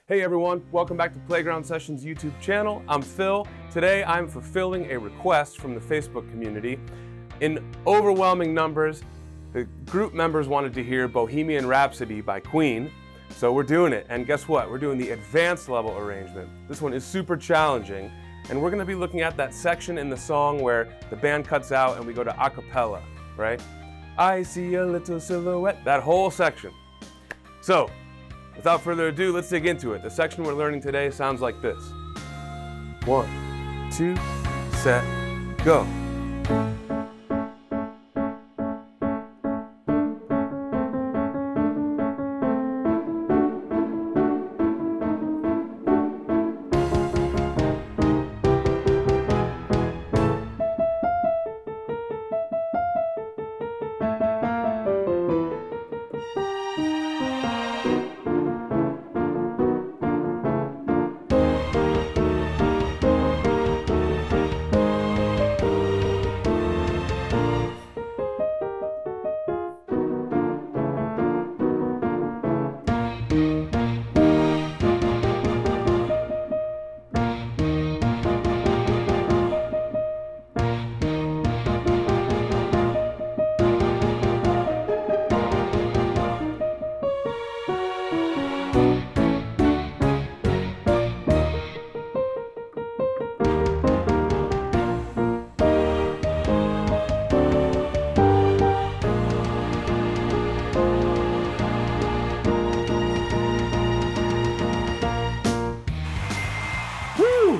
Hey everyone, welcome back to Playground Sessions YouTube channel. I'm Phil. Today I'm fulfilling a request from the Facebook community. In overwhelming numbers, the group members wanted to hear Bohemian Rhapsody by Queen. So we're doing it, and guess what? We're doing the advanced level arrangement. This one is super challenging, and we're gonna be looking at that section in the song where the band cuts out and we go to a cappella, right? I see a little silhouette, that whole section. So, without further ado, let's dig into it. The section we're learning today sounds like this. 1, 2, set, go.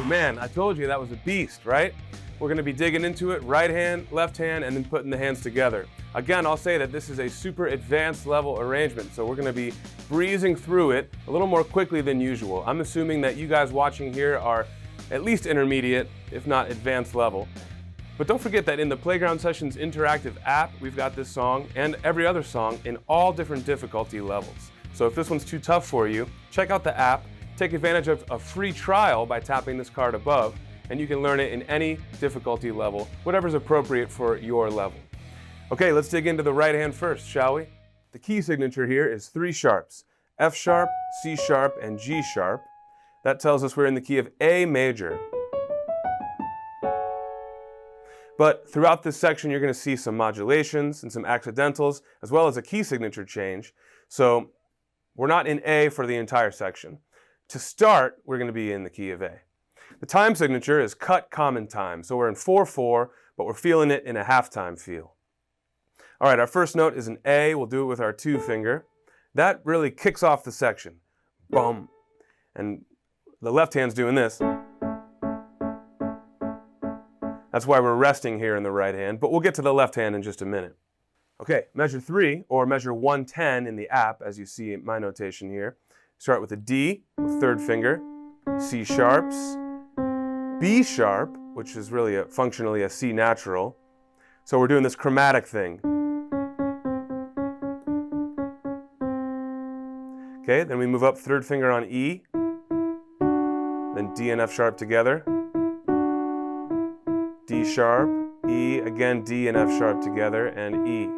Man, I told you that was a beast, right? We're gonna be digging into it, right hand, left hand, and then putting the hands together. Again, I'll say that this is a super advanced level arrangement, so we're gonna be breezing through it a little more quickly than usual. I'm assuming that you guys watching here are at least intermediate, if not advanced level. But don't forget that in the Playground Sessions interactive app, we've got this song and every other song in all different difficulty levels. So if this one's too tough for you, check out the app. Take advantage of a free trial by tapping this card above, and you can learn it in any difficulty level, whatever's appropriate for your level. Okay, let's dig into the right hand first, shall we? The key signature here is 3 sharps, F sharp, C sharp, and G sharp. That tells us we're in the key of A major. But throughout this section, you're gonna see some modulations and some accidentals, as well as a key signature change. So we're not in A for the entire section. To start, we're going to be in the key of A. The time signature is cut common time, so we're in 4/4, but we're feeling it in a half-time feel. All right, our first note is an A. We'll do it with our 2 finger. That really kicks off the section. Boom. And the left hand's doing this. That's why we're resting here in the right hand, but we'll get to the left hand in just a minute. Okay, measure 3, or measure 110 in the app, as you see in my notation here. Start with a D with 3rd finger, C sharps, B sharp, which is really functionally a C natural. So we're doing this chromatic thing. Okay, then we move up 3rd finger on E, then D and F sharp together, D sharp, E, again D and F sharp together, and E.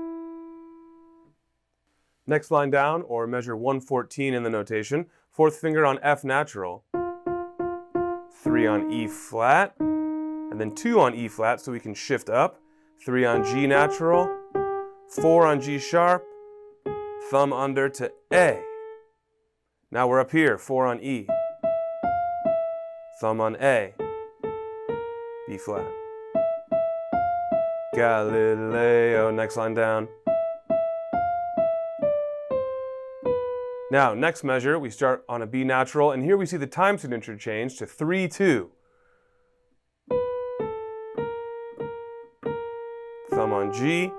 Next line down, or measure 114 in the notation, 4th finger on F natural, 3 on E flat, and then 2 on E flat so we can shift up, 3 on G natural, 4 on G sharp, thumb under to A. Now we're up here, 4 on E, thumb on A, B flat. Galileo, next line down. Now, next measure, we start on a B natural, and here we see the time signature change to 3/2. Thumb on G,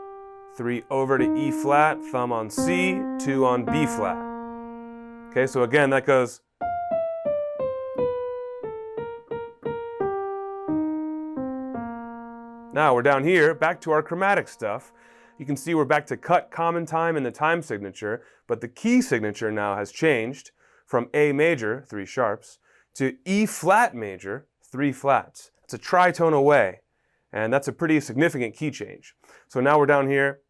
3 over to E flat, thumb on C, 2 on B flat. Okay, so again, that goes. Now we're down here, back to our chromatic stuff. You can see we're back to cut common time in the time signature, but the key signature now has changed from A major, 3 sharps, to E flat major, 3 flats. It's a tritone away, and that's a pretty significant key change. So now we're down here.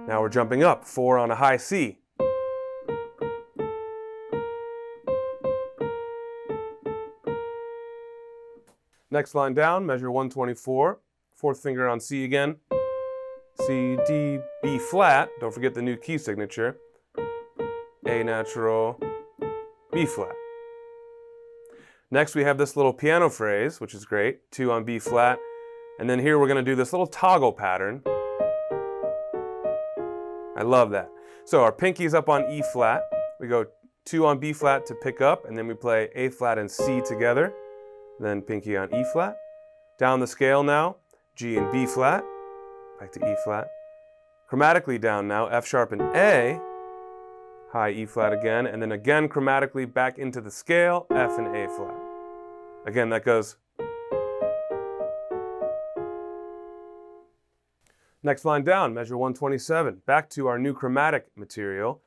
Now we're jumping up, 4 on a high C. Next line down, measure 124, fourth finger on C again. C, D, B flat, don't forget the new key signature. A natural, B flat. Next we have this little piano phrase, which is great, 2 on B flat. And then here we're going to do this little toggle pattern. I love that. So our pinky's up on E flat. We go 2 on B flat to pick up, and then we play A flat and C together. Then pinky on E flat. Down the scale now, G and B flat. Back to E flat. Chromatically down now, F sharp and A. High E flat again, and then again chromatically back into the scale, F and A flat. Again, that goes. Next line down, measure 127. Back to our new chromatic material.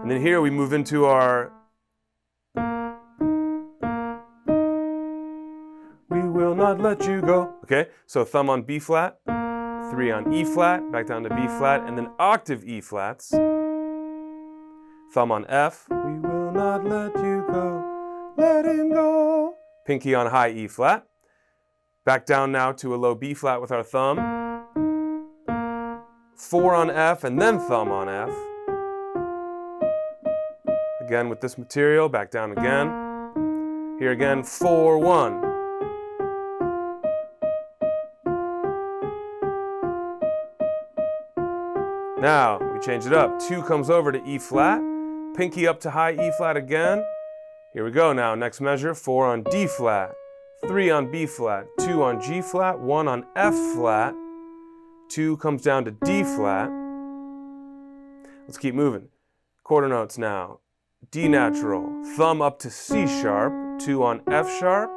And then here we move into our "We will not let you go." Okay, so thumb on B flat, 3 on E flat, back down to B flat, and then octave E flats. Thumb on F. "We will not let you go, let him go." Pinky on high E flat. Back down now to a low B flat with our thumb. 4 on F and then thumb on F. Again with this material, back down again. Here again, 4, 1. Now we change it up. 2 comes over to E flat. Pinky up to high E flat again. Here we go now. Next measure, 4 on D flat. 3 on B flat, 2 on G flat, 1 on F flat, 2 comes down to D flat. Let's keep moving. Quarter notes now. D natural, thumb up to C sharp, 2 on F sharp,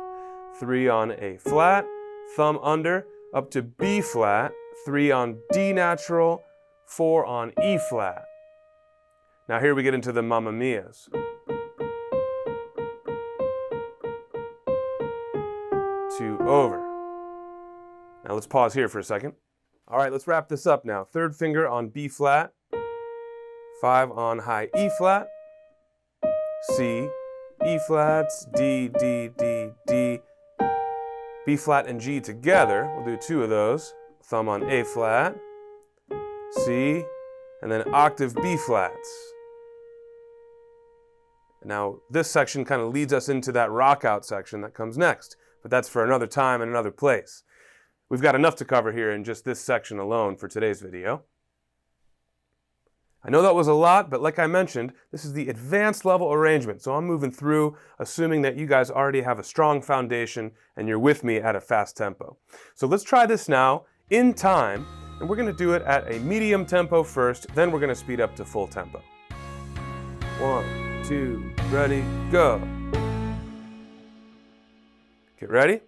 3 on A flat, thumb under, up to B flat, 3 on D natural, 4 on E flat. Now here we get into the Mamma Mias. 2 over. Now let's pause here for a second. All right, let's wrap this up now. Third finger on B flat, 5 on high E flat, C, E flats, D, D, D, D, B flat and G together. We'll do 2 of those. Thumb on A flat, C, and then octave B flats. Now this section kind of leads us into that rock out section that comes next. But that's for another time and another place. We've got enough to cover here in just this section alone for today's video. I know that was a lot, but like I mentioned, this is the advanced level arrangement, so I'm moving through assuming that you guys already have a strong foundation and you're with me at a fast tempo. So let's try this now in time, and we're going to do it at a medium tempo first, then we're going to speed up to full tempo. 1, 2, ready, go. Get ready?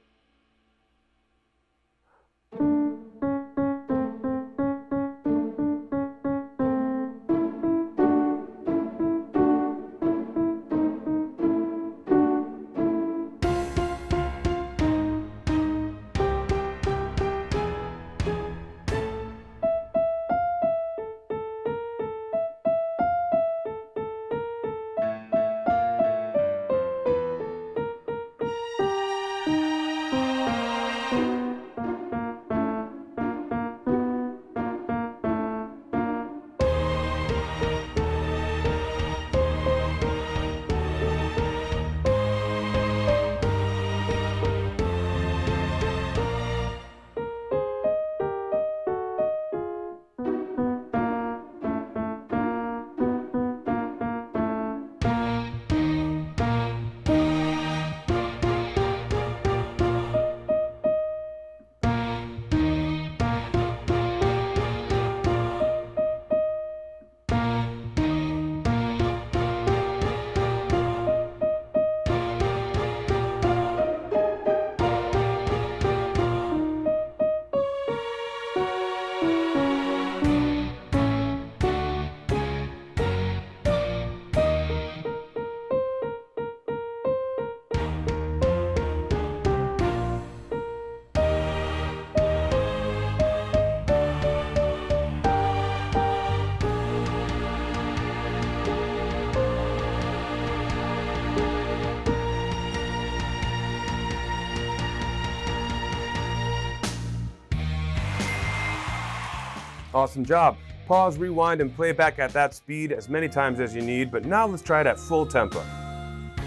Awesome job. Pause, rewind, and play back at that speed as many times as you need, but now let's try it at full tempo.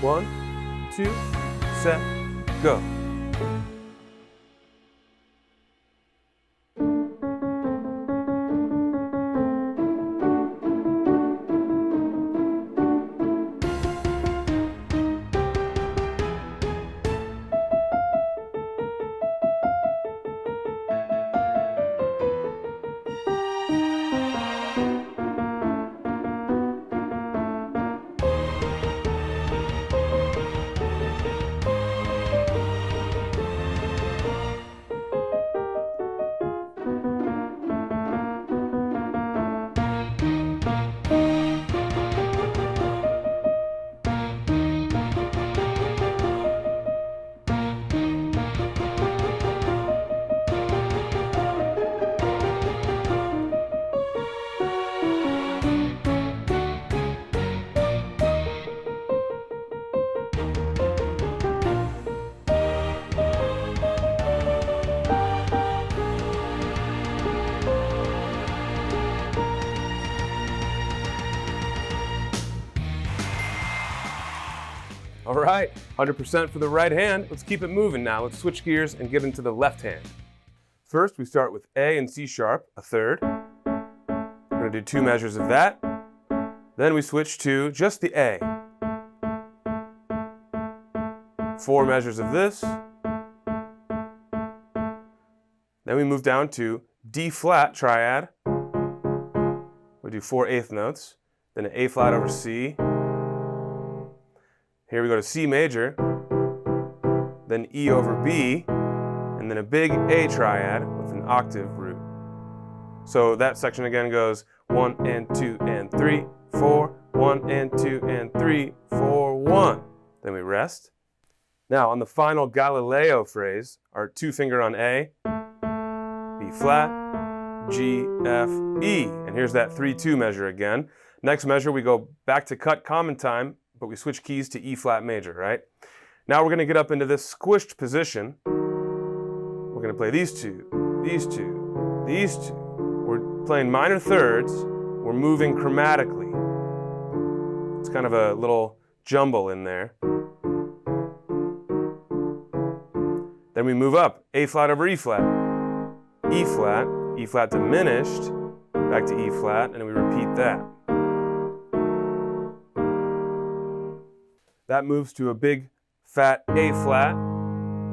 1, 2, set, go. All right, 100% for the right hand. Let's keep it moving now. Let's switch gears and get into the left hand. First, we start with A and C sharp, a third. We're gonna do 2 measures of that. Then we switch to just the A. 4 measures of this. Then we move down to D flat triad. We do 4/8 notes. Then an A flat over C. Here we go to C major, then E over B, and then a big A triad with an octave root. So that section again goes 1 and 2 and 3, 4, 1 and 2 and 3, 4, 1. Then we rest. Now on the final Galileo phrase, our 2-finger on A, B flat, G, F, E. And here's that 3-2 measure again. Next measure we go back to cut common time, but we switch keys to E flat major, right? Now we're gonna get up into this squished position. We're gonna play these two, these two, these two. We're playing minor thirds. We're moving chromatically. It's kind of a little jumble in there. Then we move up, A flat over E flat, E flat diminished, back to E flat, and we repeat that. That moves to a big fat A flat,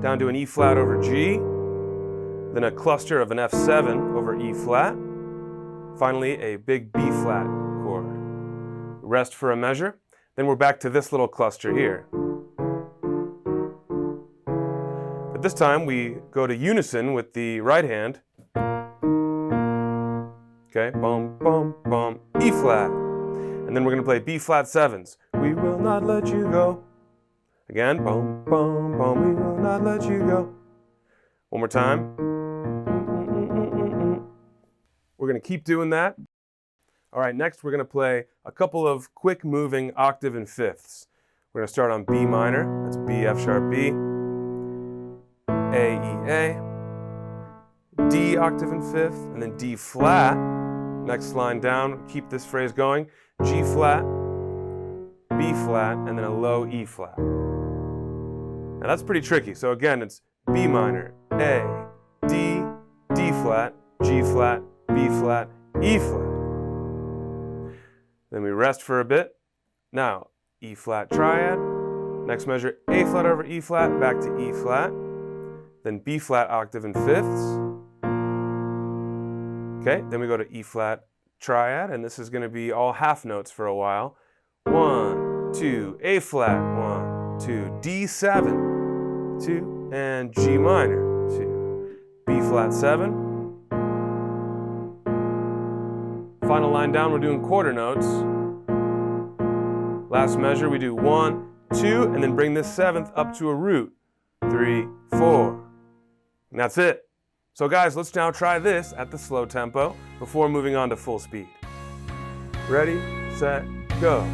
down to an E flat over G, then a cluster of an F7 over E flat, finally a big B flat chord. Rest for a measure, then we're back to this little cluster here. But this time we go to unison with the right hand. Okay, bum, bum, bum, E flat. And then we're gonna play B flat 7s. We will not let you go. Again, bum, bum, bum, we will not let you go. One more time. We're gonna keep doing that. All right, next we're gonna play a couple of quick moving octave and fifths. We're gonna start on B minor, that's B, F sharp, B, A, E, A, D octave and fifth, and then D flat. Next line down, keep this phrase going. G flat, B flat, and then a low E flat. Now that's pretty tricky. So again, it's B minor, A, D, D flat, G flat, B flat, E flat. Then we rest for a bit. Now, E flat triad. Next measure, A flat over E flat, back to E flat. Then B flat octave and fifths. Okay, then we go to E flat triad, and this is going to be all half notes for a while. 1, 2, A flat, 1, 2, D7, 2, and G minor, 2, B flat 7. Final line down, we're doing quarter notes. Last measure, we do 1, 2, and then bring this 7th up to a root. 3, 4. And that's it. So guys, let's now try this at the slow tempo before moving on to full speed. Ready, set, go.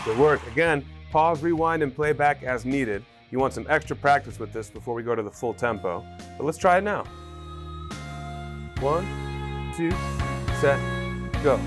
Good work. Again, pause, rewind, and play back as needed. You want some extra practice with this before we go to the full tempo. But let's try it now. 1, 2, set, go.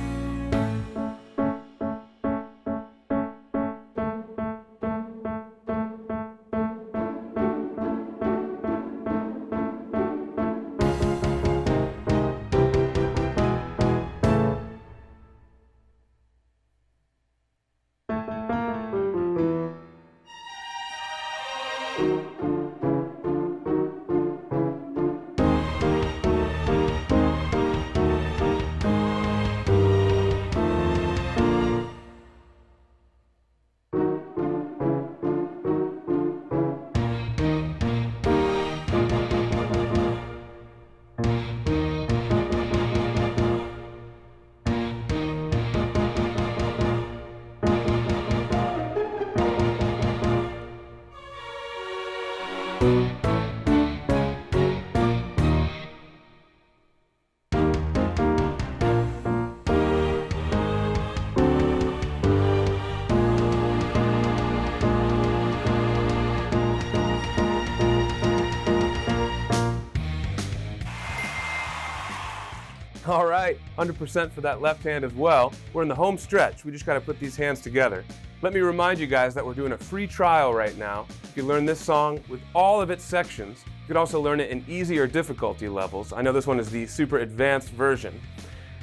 All right, 100% for that left hand as well. We're in the home stretch. We just got to put these hands together. Let me remind you guys that we're doing a free trial right now. You can learn this song with all of its sections. You can also learn it in easy or difficulty levels. I know this one is the super advanced version.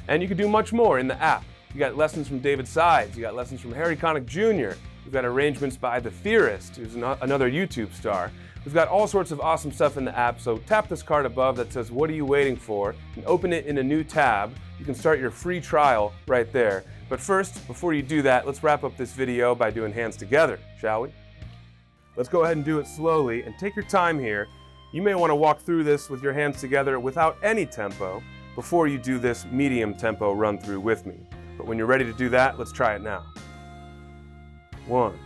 And you can do much more in the app. You got lessons from David Sides. You got lessons from Harry Connick Jr. We've got arrangements by The Theorist, who's another YouTube star. We've got all sorts of awesome stuff in the app, so tap this card above that says, "What are you waiting for?" and open it in a new tab. You can start your free trial right there. But first, before you do that, let's wrap up this video by doing hands together, shall we? Let's go ahead and do it slowly, and take your time here. You may want to walk through this with your hands together without any tempo before you do this medium tempo run through with me. But when you're ready to do that, let's try it now. 1,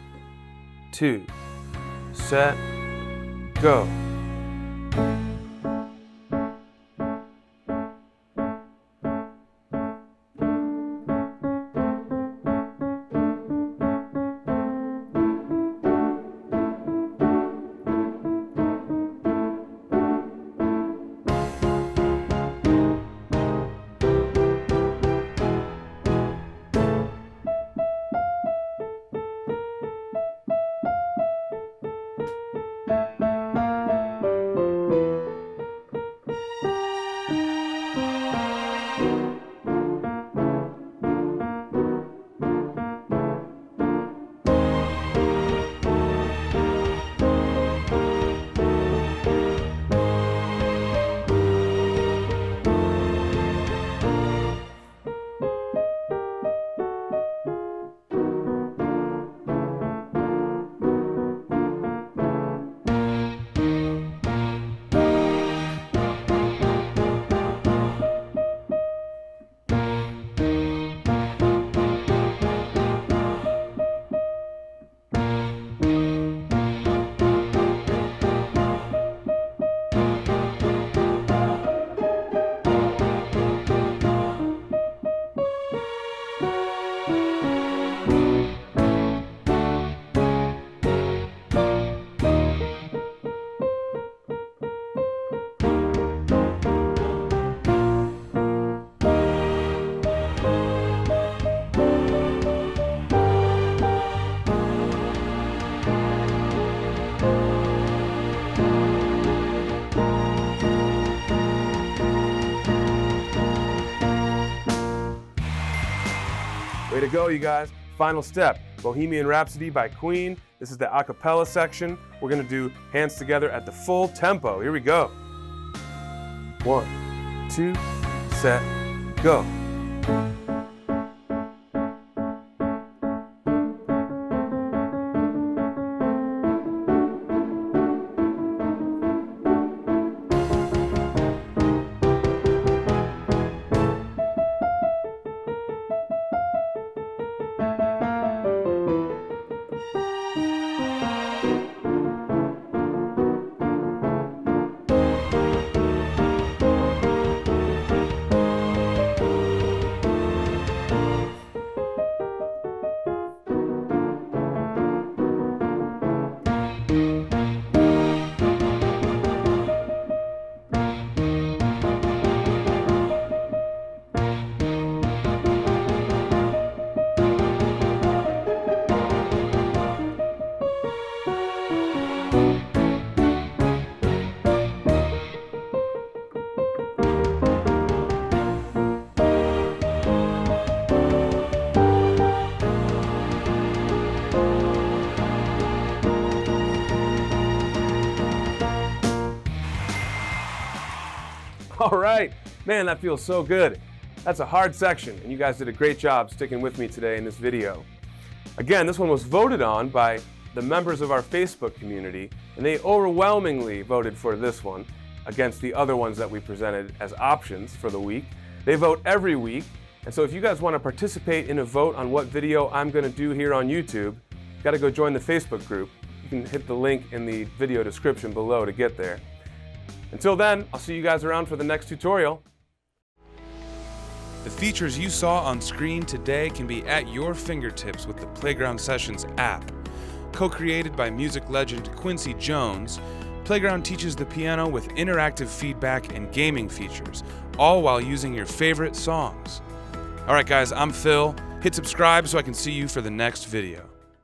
2, set, go. Way to go, you guys. Final step, Bohemian Rhapsody by Queen. This is the a cappella section. We're gonna do hands together at the full tempo. Here we go. 1, 2, set, go. All right, man, that feels so good. That's a hard section, and you guys did a great job sticking with me today in this video. Again, this one was voted on by the members of our Facebook community, and they overwhelmingly voted for this one against the other ones that we presented as options for the week. They vote every week, and so if you guys want to participate in a vote on what video I'm going to do here on YouTube, you got to go join the Facebook group. You can hit the link in the video description below to get there. Until then, I'll see you guys around for the next tutorial. The features you saw on screen today can be at your fingertips with the Playground Sessions app. Co-created by music legend Quincy Jones, Playground teaches the piano with interactive feedback and gaming features, all while using your favorite songs. Alright guys, I'm Phil. Hit subscribe so I can see you for the next video.